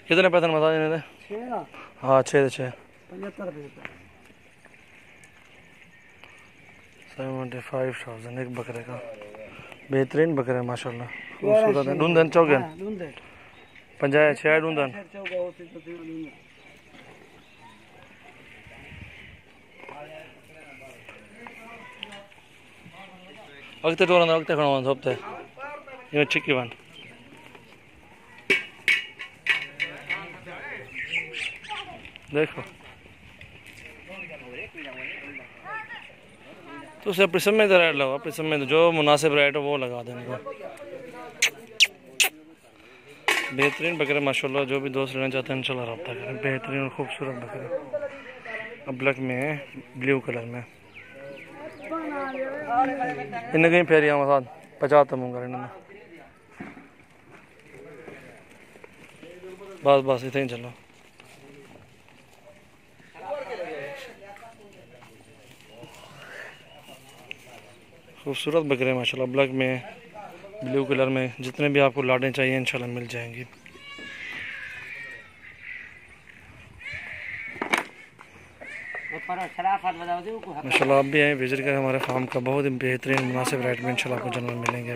कितने पैसे बता देने थे? हाँ 6 75 75,000 एक बकरे का। बेहतरीन बकरे माशाल्लाह, खूबसूरत है। ढूंढन चौगन 50 ढूंढन। अगते टोरन अगते खड़ा सबते ये चिक्की वन देखो। तो उसे अपने समय रेट लगाओ, अपने समय जो मुनासिब रेट हो वो लगा देने को। बेहतरीन बकरे माशाल्लाह, जो भी दोस्त लेना चाहते हैं इंशाल्लाह रब्ता करें। बेहतरीन और खूबसूरत बकरे अबलक में है, ब्लू कलर में। इन्हें कहीं फेरिया साथ 50 तमूंगा इन्हें। बस बस इतना ही चलो। खूबसूरत बकरे माशाल्लाह ब्लैक में, ब्लू कलर में। जितने भी आपको लाडें चाहिए इंशाल्लाह मिल जाएंगी। माशाल्लाह आप भी आए विजिट करें हमारे फार्म का। बहुत ही बेहतरीन मुनासिब रेट में इंशाल्लाह आपको जानवर मिलेंगे।